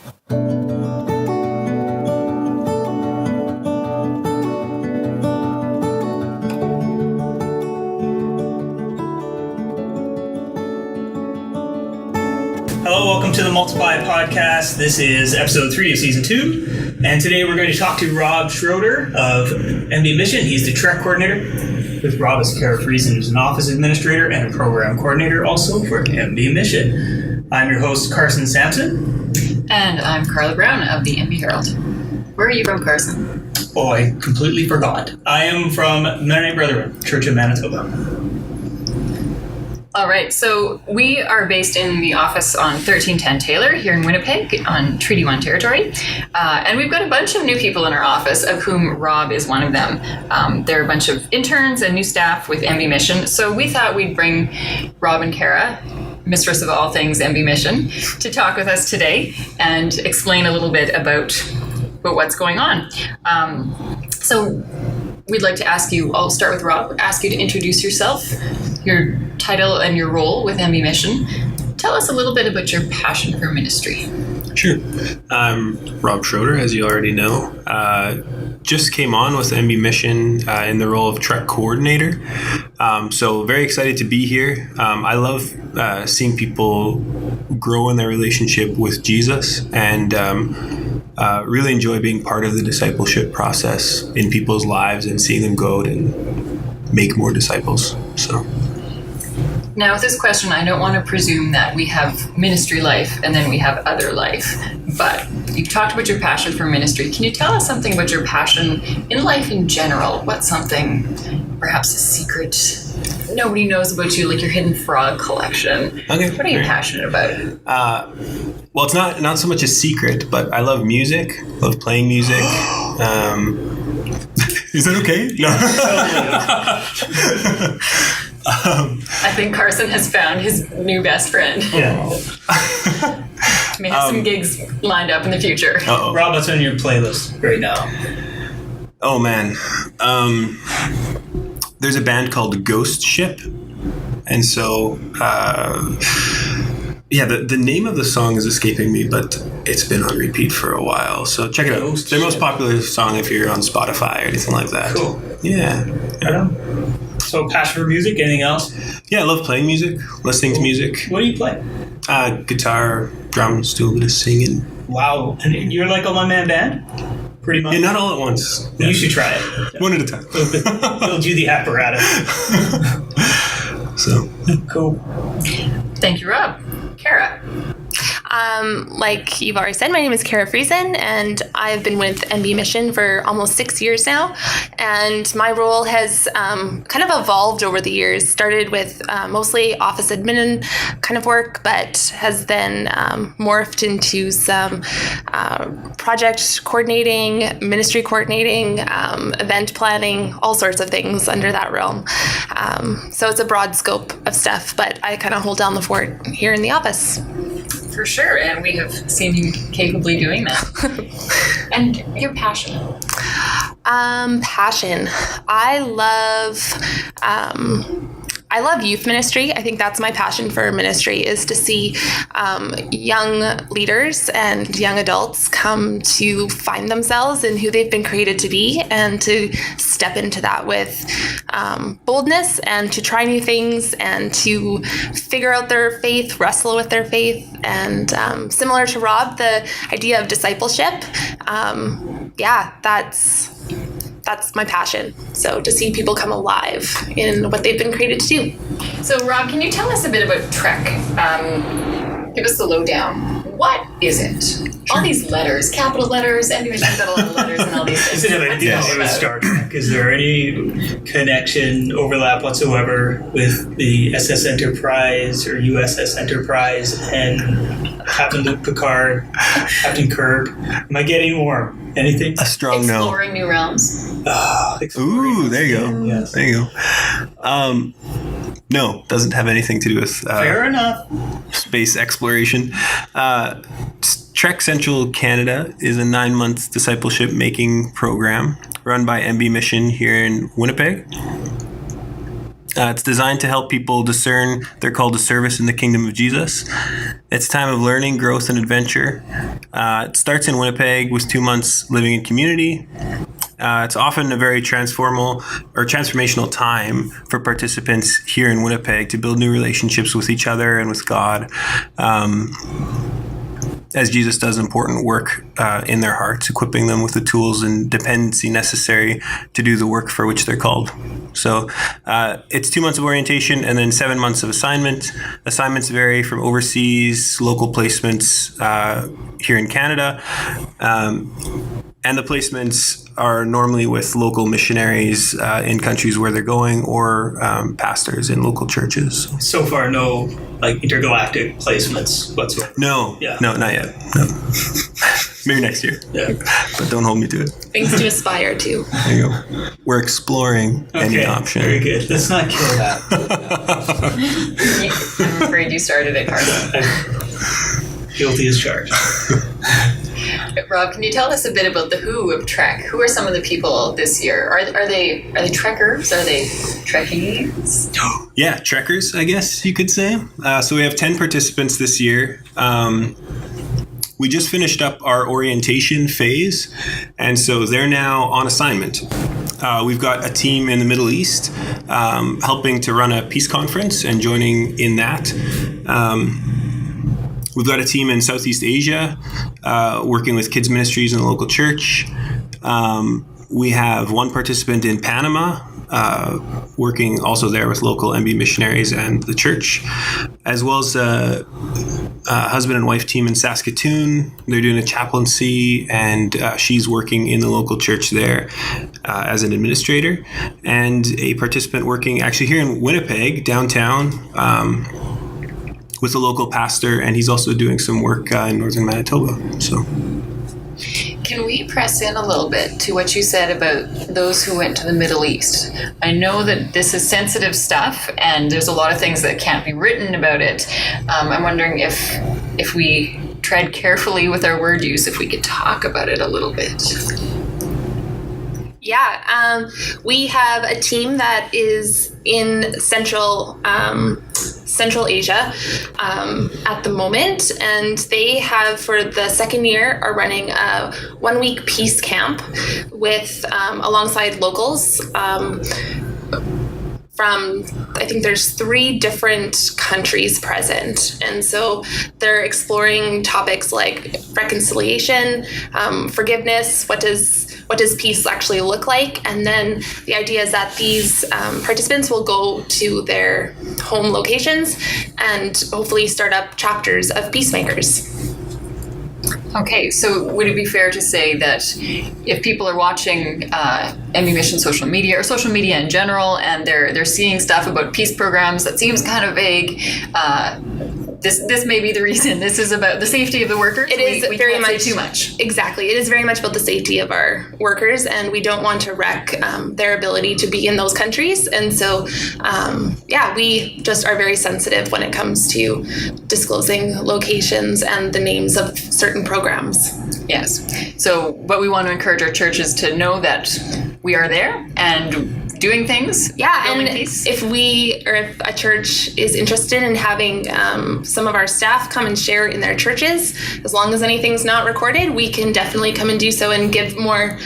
Hello, welcome to the Multiply Podcast. This is episode 3 of season 2, and today we're going to talk to Rob Schroeder of MBCM. He's the Trek coordinator. With Rob is Friesen, who's an office administrator and a program coordinator also for MBCM. I'm your host, Carson Sampson. And I'm Carla Brown of the MB Herald. Where are you from, Carson? Oh, I completely forgot. I am from Mennonite Brethren, Church of Manitoba. All right, so we are based in the office on 1310 Taylor here in Winnipeg on Treaty 1 territory. And we've got a bunch of new people in our office, of whom Rob is one of them. There are a bunch of interns and new staff with MBCM. So we thought we'd bring Rob and Kara, mistress of all things MBCM, to talk with us today and explain a little bit about what's going on. So we'd like to ask you, I'll start with Rob, ask you to introduce yourself, your title and your role with MBCM. Tell us a little bit about your passion for ministry. Sure. I'm Rob Schroeder, as you already know. Just came on with MBCM in the role of Trek coordinator. So very excited to be here. I love seeing people grow in their relationship with Jesus, and really enjoy being part of the discipleship process in people's lives and seeing them go out and make more disciples. So. Now, with this question, I don't want to presume that we have ministry life and then we have other life, but you've talked about your passion for ministry. Can you tell us something about your passion in life in general? What's something, perhaps a secret nobody knows about you, like your hidden frog collection? Okay. What are you passionate about? Well, it's not so much a secret, but I love music, love playing music. Is that okay? No. I think Carson has found his new best friend. Yeah. May have some gigs lined up in the future. Uh-oh. Rob, what's on your playlist right now? Oh, man. There's a band called Ghost Ship. And so, the name of the song is escaping me, but it's been on repeat for a while. So check it out. It's their most popular song if you're on Spotify or anything like that. Cool. Yeah. Right on. So passion for music, anything else? Yeah, I love playing music, listening to music. What do you play? Guitar, drums, do a bit of singing. Wow. And you're like a one-man band? Pretty much? Yeah, not all at once. You should try it. One at a time. Build you the apparatus. So. Cool. Thank you, Rob. Kara. Like you've already said, my name is Friesen, and I've been with MBCM for almost 6 years now. And my role has kind of evolved over the years. Started with mostly office admin kind of work, but has then morphed into some project coordinating, ministry coordinating, event planning, all sorts of things under that realm. So it's a broad scope of stuff, but I kind of hold down the fort here in the office. For sure, and we have seen you capably doing that. And your passion? Passion. I love youth ministry. I think that's my passion for ministry, is to see young leaders and young adults come to find themselves in who they've been created to be, and to step into that with boldness, and to try new things, and to figure out their faith, wrestle with their faith. And similar to Rob, the idea of discipleship, that's my passion. So to see people come alive in what they've been created to do. So Rob, can you tell us a bit about Trek? Give us the lowdown. What is it? Sure. All these letters, capital letters, MBCM's got a lot of letters and all these things. Is it anything to do with Star Trek? Is there any connection, overlap whatsoever with the SS Enterprise or USS Enterprise and Captain Luke Picard, Captain Kirk? Am I getting warm? Anything? A strong no. Exploring new realms. Ooh, there you go. Yes. There you go. No, doesn't have anything to do with Fair enough. Space exploration. Trek Central Canada is a 9-month discipleship making program run by MBCM here in Winnipeg. It's designed to help people discern their call to service in the kingdom of Jesus. It's a time of learning, growth, and adventure. It starts in Winnipeg with 2 months living in community. It's often a very transformational time for participants here in Winnipeg to build new relationships with each other and with God, as Jesus does important work in their hearts, equipping them with the tools and dependency necessary to do the work for which they're called. So it's 2 months of orientation and then 7 months of assignment. Assignments vary from overseas, local placements here in Canada, and the placements are normally with local missionaries in countries where they're going, or pastors in local churches. So far, no intergalactic placements whatsoever. No, Yeah. no, not yet. No. Maybe next year. Yeah. But don't hold me to it. Things to aspire to. There you go. We're exploring any option. Very good. Let's not kill that. I'm afraid you started it, Carson. Guilty as charged. Rob, can you tell us a bit about the who of Trek? Who are some of the people this year? Are they trekkers? Are they trekkies? Yeah, trekkers, I guess you could say. So we have 10 participants this year. We just finished up our orientation phase, and so they're now on assignment. We've got a team in the Middle East helping to run a peace conference and joining in that. We've got a team in Southeast Asia working with kids ministries in the local church. We have one participant in Panama working also there with local MB missionaries and the church, as well as a husband and wife team in Saskatoon. They're doing a chaplaincy, and she's working in the local church there as an administrator, and a participant working actually here in Winnipeg, downtown, with a local pastor, and he's also doing some work in northern Manitoba. So, can we press in a little bit to what you said about those who went to the Middle East? I know that this is sensitive stuff, and there's a lot of things that can't be written about it. I'm wondering if we tread carefully with our word use, if we could talk about it a little bit. Yeah, we have a team that is in Central Asia at the moment, and they have, for the second year, are running a 1 week peace camp with alongside locals. From, I think there's 3 different countries present. And so they're exploring topics like reconciliation, forgiveness, what does peace actually look like? And then the idea is that these participants will go to their home locations and hopefully start up chapters of peacemakers. Okay, so would it be fair to say that if people are watching MB Mission social media or social media in general, and they're seeing stuff about peace programs that seems kind of vague, this may be the reason? This is about the safety of the workers. It is we very can't much say too much. Exactly. It is very much about the safety of our workers, and we don't want to wreck their ability to be in those countries. And so, we just are very sensitive when it comes to disclosing locations and the names of certain programs. Yes. So, but we want to encourage our churches to know that we are there and doing things. Yeah, building and peace. if a church is interested in having some of our staff come and share in their churches, as long as anything's not recorded, we can definitely come and do so and give more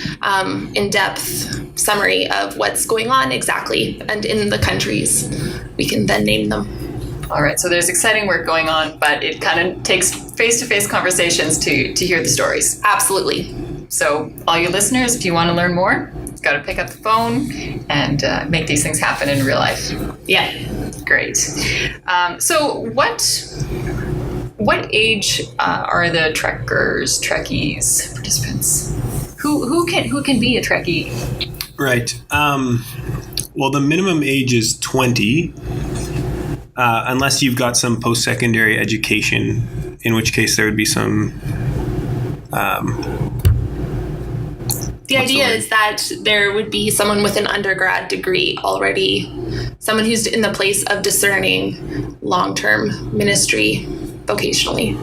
in-depth summary of what's going on exactly, and in the countries. We can then name them. All right, so there's exciting work going on, but it kind of takes face-to-face conversations to hear the stories. Absolutely. So all you listeners, if you want to learn more, you've got to pick up the phone and make these things happen in real life. Yeah. Great. So what age are the Trekkies participants? Who can be a Trekkie? Right. Well, the minimum age is 20, unless you've got some post-secondary education, in which case there would be some... The idea is that there would be someone with an undergrad degree already, someone who's in the place of discerning long-term ministry vocationally.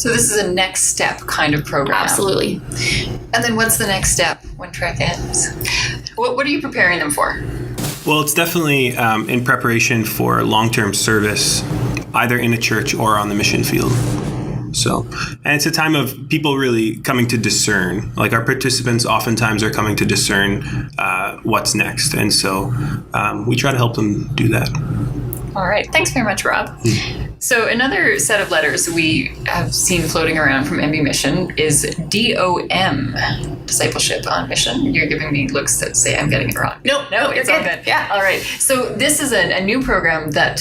So this is a next step kind of program. Absolutely. And then what's the next step when Trek ends? What are you preparing them for? Well, it's definitely in preparation for long-term service, either in a church or on the mission field. So, and it's a time of people really coming to discern. Like our participants oftentimes are coming to discern what's next. And so we try to help them do that. All right. Thanks very much, Rob. So another set of letters we have seen floating around from MB Mission is DOM, Discipleship on Mission. You're giving me looks that say I'm getting it wrong. No, it's all good. Yeah. All right. So this is a new program that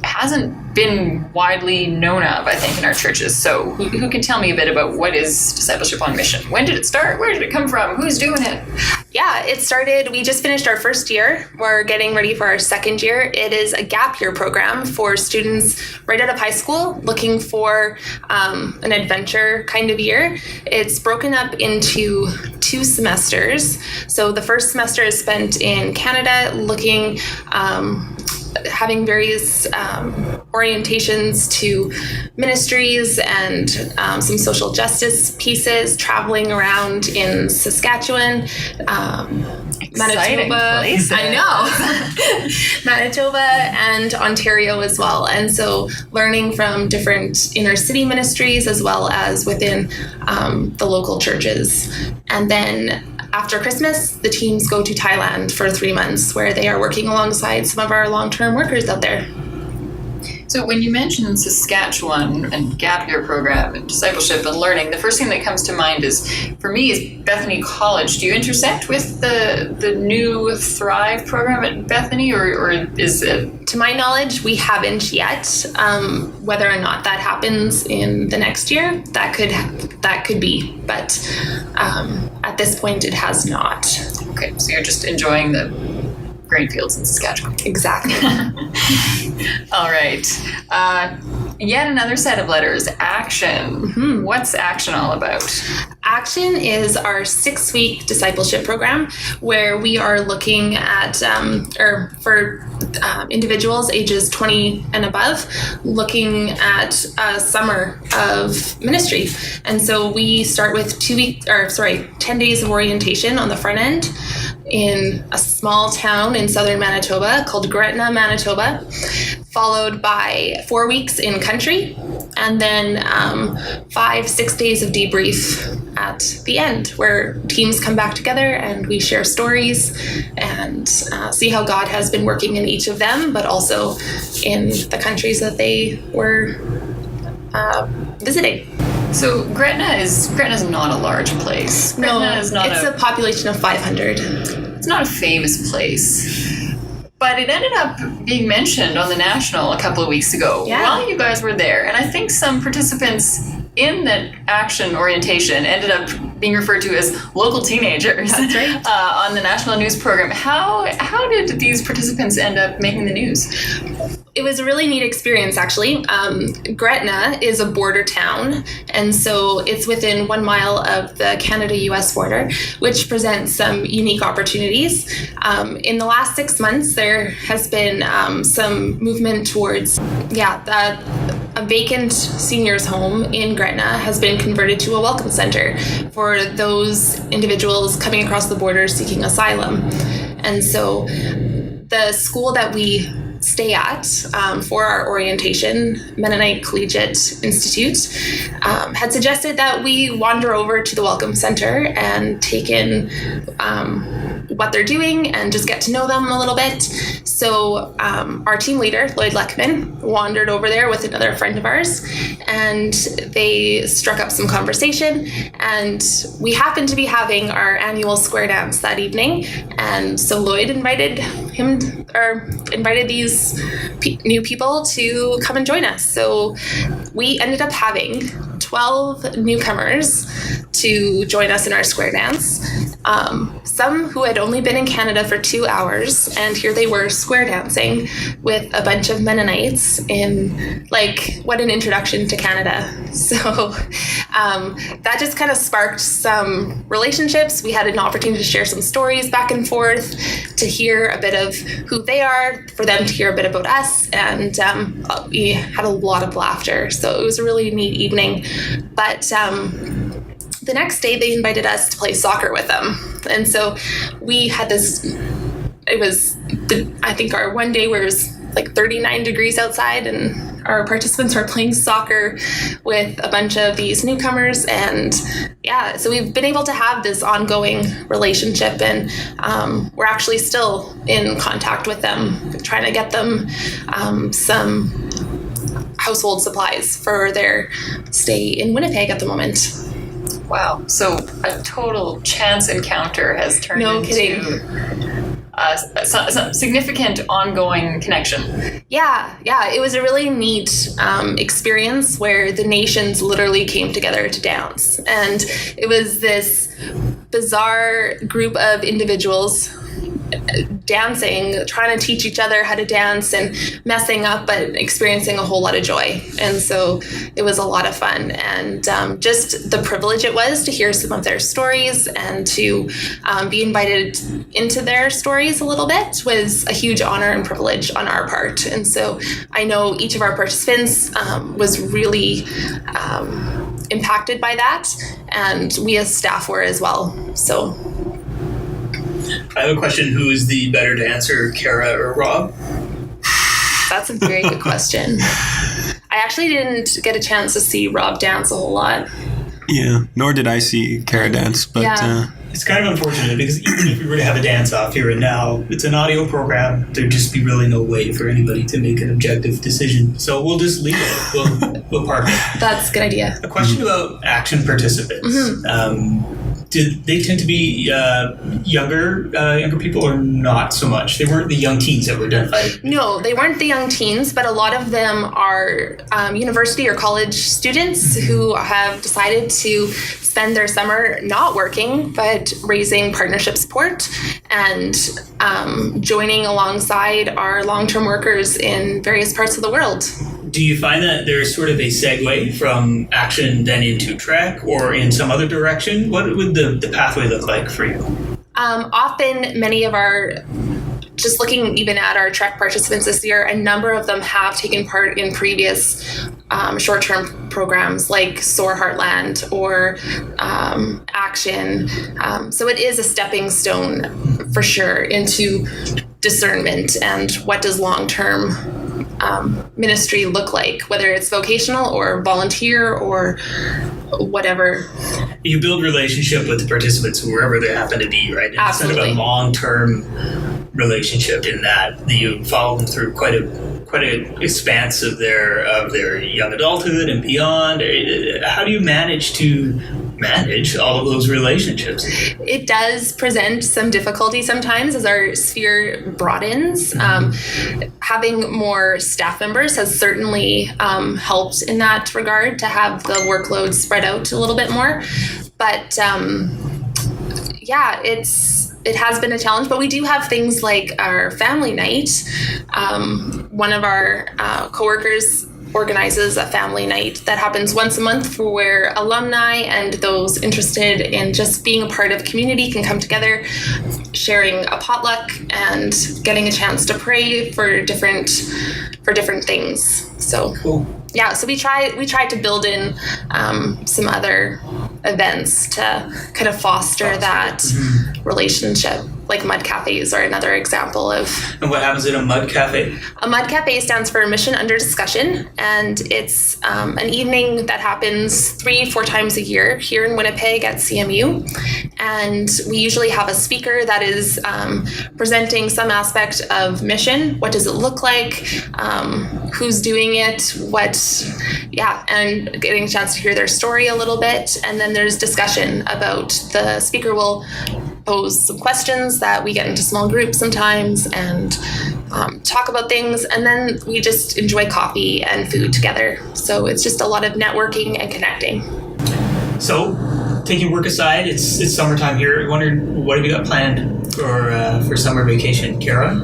hasn't been widely known of, I think, in our churches. So who can tell me a bit about what is Discipleship on Mission? When did it start? Where did it come from? Who's doing it? Yeah, it started, we just finished our first year. We're getting ready for our second year. It is a gap year program for students right out of high school looking for an adventure kind of year. It's broken up into 2 semesters. So the first semester is spent in Canada looking having various orientations to ministries and some social justice pieces, traveling around in Saskatchewan, Manitoba. Places. I know. Manitoba and Ontario as well. And so learning from different inner city ministries as well as within the local churches. And then after Christmas, the teams go to Thailand for 3 months where they are working alongside some of our long-term workers out there. So when you mention Saskatchewan and gap year program and discipleship and learning, the first thing that comes to mind is, for me, is Bethany College. Do you intersect with the new Thrive program at Bethany, or is it? To my knowledge, we haven't yet. Whether or not that happens in the next year, that could be. But at this point, it has not. Okay, so you're just enjoying the grain fields in Saskatchewan. Exactly. All right. Yet another set of letters, Action. Mm-hmm. What's Action all about? Action is our 6-week discipleship program where we are looking at, for individuals ages 20 and above, looking at a summer of ministry. And so we start with 10 days of orientation on the front end in a small town in southern Manitoba called Gretna, Manitoba, followed by 4 weeks in country, and then 5-6 days of debrief at the end, where teams come back together and we share stories and see how God has been working in each of them, but also in the countries that they were visiting. So Gretna is not a large place. Gretna is not it's a population of 500. It's not a famous place. But it ended up being mentioned on the National a couple of weeks ago while you guys were there. And I think some participants in that Action orientation ended up being referred to as local teenagers. That's right. On the national news program. How did these participants end up making the news? It was a really neat experience, actually. Gretna is a border town, and so it's within 1 mile of the Canada-US border, which presents some unique opportunities. In the last 6 months, there has been some movement towards, a vacant seniors home in Gretna has been converted to a welcome center for those individuals coming across the border seeking asylum. And so the school that we stay at for our orientation, Mennonite Collegiate Institute, had suggested that we wander over to the Welcome Center and take in what they're doing and just get to know them a little bit. So our team leader, Lloyd Letkeman, wandered over there with another friend of ours, and they struck up some conversation, and we happened to be having our annual square dance that evening, and so Lloyd invited these new people to come and join us. So we ended up having 12 newcomers to join us in our square dance. Some who had only been in Canada for 2 hours, and here they were square dancing with a bunch of Mennonites in, what an introduction to Canada. So that just kind of sparked some relationships. We had an opportunity to share some stories back and forth, to hear a bit of who they are, for them to hear a bit about us, and we had a lot of laughter. So it was a really neat evening. But the next day, they invited us to play soccer with them. And so we had it was I think our one day where it was like 39 degrees outside, and our participants were playing soccer with a bunch of these newcomers. And yeah, so we've been able to have this ongoing relationship, and we're actually still in contact with them, trying to get them some household supplies for their stay in Winnipeg at the moment. Wow. So a total chance encounter has turned into some significant ongoing connection. Yeah, it was a really neat experience where the nations literally came together to dance. And it was this bizarre group of individuals dancing, trying to teach each other how to dance and messing up, but experiencing a whole lot of joy. And so it was a lot of fun. And just the privilege it was to hear some of their stories and to be invited into their stories a little bit was a huge honor and privilege on our part. And so I know each of our participants was really impacted by that, and we as staff were as well. So I have a question. Who is the better dancer, Kara or Rob? that's a very good question. I actually didn't get a chance to see Rob dance a whole lot. Yeah, nor did I see Kara dance, but It's kind of unfortunate because even if we were to have a dance-off here and now, it's an audio program. There'd just be really no way for anybody to make an objective decision. So we'll just leave it. We'll park it. That's a good idea. A question about action participants. Did they tend to be younger people or not so much? They weren't the young teens that were identified. No, they weren't the young teens, but a lot of them are university or college students who have decided to spend their summer not working, but raising partnership support and joining alongside our long-term workers in various parts of the world. Do you find that there's sort of a segue from action then into Trek or in some other direction? What would the pathway look like for you? Often many of our, just looking even at our Trek participants this year, a number of them have taken part in previous short-term programs like SOAR Heartland or Action. So it is a stepping stone for sure into discernment and what does long-term ministry look like, whether it's vocational or volunteer or whatever. You build relationship with the participants wherever they happen to be, right? And Absolutely. It's sort of a long-term relationship in that you follow them through quite a expanse of their young adulthood and beyond. How do you manage all of those relationships? It does present some difficulty sometimes as our sphere broadens. Having more staff members has certainly helped in that regard to have the workload spread out a little bit more. But it has been a challenge, but we do have things like our family night. One of our coworkers organizes a family night that happens once a month for where alumni and those interested in just being a part of community can come together, sharing a potluck and getting a chance to pray for different things. So cool. Yeah, so we try to build in some other events to kind of foster that relationship. Like mud cafes are another example of. And what happens in a mud cafe? A mud cafe stands for Mission Under Discussion, and it's an evening that happens 3-4 times a year here in Winnipeg at CMU. And we usually have a speaker that is presenting some aspect of mission. What does it look like? Who's doing it? And getting a chance to hear their story a little bit. And then there's discussion about, the speaker will pose some questions that we get into small groups sometimes and talk about things, and then we just enjoy coffee and food together. So it's just a lot of networking and connecting. So, taking work aside, it's summertime here. I wondered, what have you got planned for summer vacation, Kara?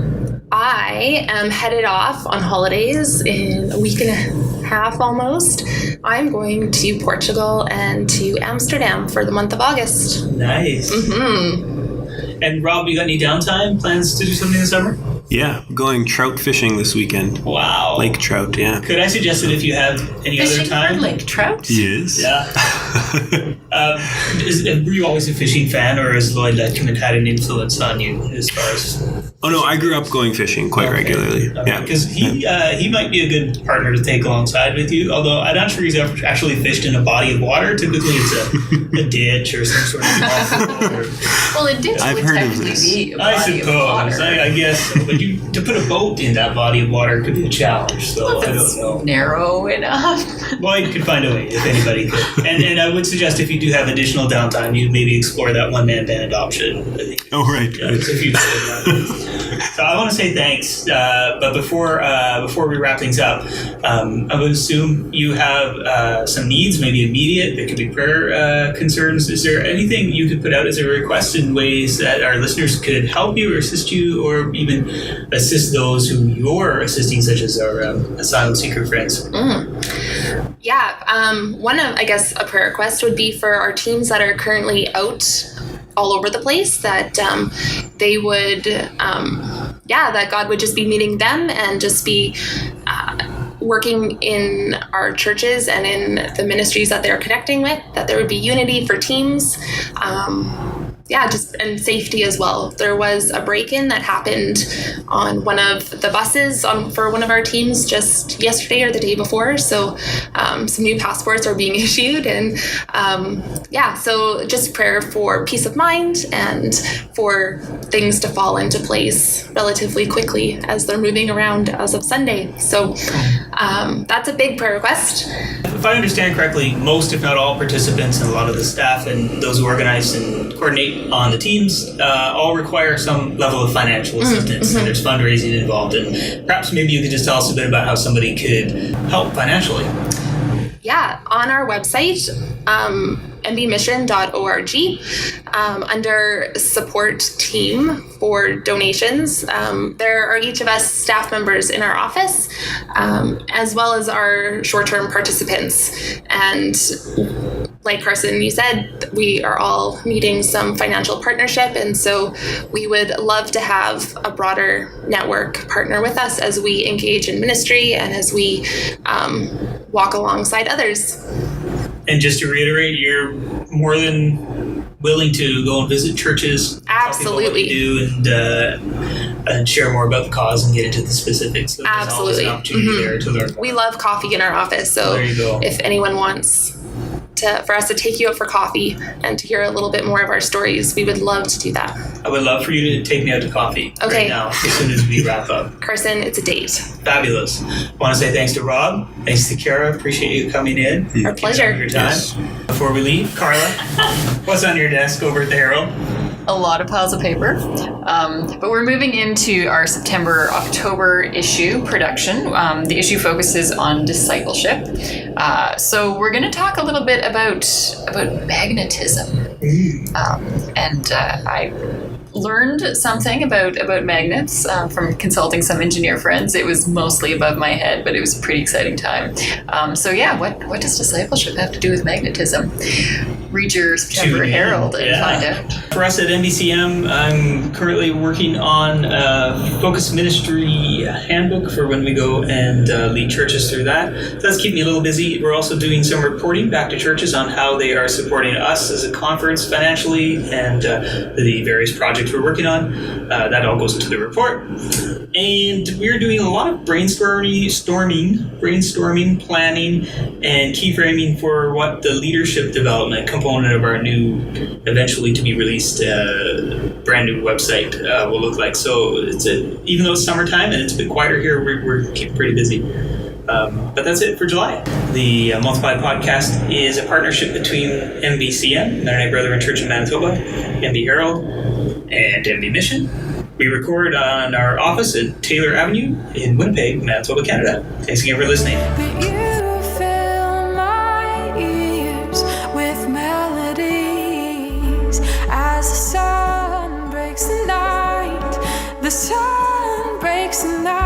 I am headed off on holidays in a week and a half almost. I'm going to Portugal and to Amsterdam for the month of August. Nice. Mm-hmm. And Rob, you got any downtime plans to do something this summer? Yeah, going trout fishing this weekend. Wow. Lake trout, yeah. Could I suggest that if you have any other Fishing time? for lake trout? Yes. Yeah. Were you always a fishing fan, or has Lloyd Letkeman had an influence on you as far as? Oh no, I grew up going fishing quite regularly. Yeah. Because he might be a good partner to take alongside with you. Although I'm not sure he's ever actually fished in a body of water. Typically, it's a ditch or some sort of. Well, a ditch I've would heard of technically this. be a I body of water. suppose. I guess, but to put a boat in that body of water could be a challenge. So I don't know. Narrow enough. Lloyd could find a way if anybody could. And I would suggest if you do have additional downtime, you maybe explore that one-man band option. I think. Oh, right. Yeah, it's a few So I want to say thanks, but before we wrap things up, I would assume you have some needs, maybe immediate. There could be prayer concerns. Is there anything you could put out as a request in ways that our listeners could help you or assist you, or even assist those who you're assisting, such as our asylum seeker friends? Yeah, one of, I guess, a prayer request would be for our teams that are currently out all over the place, that they would, that God would just be meeting them and just be working in our churches and in the ministries that they're connecting with, that there would be unity for teams. And safety as well. There was a break-in that happened on one of the buses for one of our teams just yesterday or the day before. So some new passports are being issued, and so just prayer for peace of mind and for things to fall into place relatively quickly as they're moving around as of Sunday. So that's a big prayer request. If I understand correctly, most, if not all, participants and a lot of the staff and those who organize and coordinate on the teams all require some level of financial assistance, and there's fundraising involved. And perhaps maybe you could just tell us a bit about how somebody could help financially. Yeah, on our website, mbmission.org, under support team for donations, there are each of us staff members in our office, as well as our short-term participants. And like Carson, you said, we are all needing some financial partnership, and so we would love to have a broader network partner with us as we engage in ministry and as we walk alongside others. And just to reiterate, you're more than willing to go and visit churches, absolutely, tell people what you do, and share more about the cause and get into the specifics. So there's absolutely, always an opportunity there to learn. We love coffee in our office, so there you go. If anyone wants for us to take you out for coffee and to hear a little bit more of our stories, we would love to do that. I would love for you to take me out to coffee right now, as soon as we wrap up. Carson, it's a date. Fabulous. I want to say thanks to Rob. Thanks to Kara. Appreciate you coming in. Our pleasure. Your time. Yes. Before we leave, Carla, what's on your desk over at the Herald? A lot of piles of paper. But we're moving into our September-October issue production. The issue focuses on discipleship. So we're going to talk a little bit about magnetism. I learned something about magnets from consulting some engineer friends. It was mostly above my head, but it was a pretty exciting time. What does discipleship have to do with magnetism? Read your September Herald and find out. For us at MBCM, I'm currently working on a Focus Ministry handbook for when we go and lead churches through that. So that's keeping me a little busy. We're also doing some reporting back to churches on how they are supporting us as a conference financially and the various projects we're working on. That all goes into the report. And we're doing a lot of brainstorming, planning, and key framing for what the leadership development component of our new, eventually to be released, brand new website will look like. So even though it's summertime and it's a bit quieter here, we're keeping pretty busy. But that's it for July. The Multiply podcast is a partnership between MBCM, Mennonite Brethren Church in Manitoba, MB Herald, and MB Mission. We record on our office at Taylor Avenue in Winnipeg, Manitoba, Canada. Thanks again for listening. But you fill my ears with melodies as the sun breaks the night. The sun breaks the night.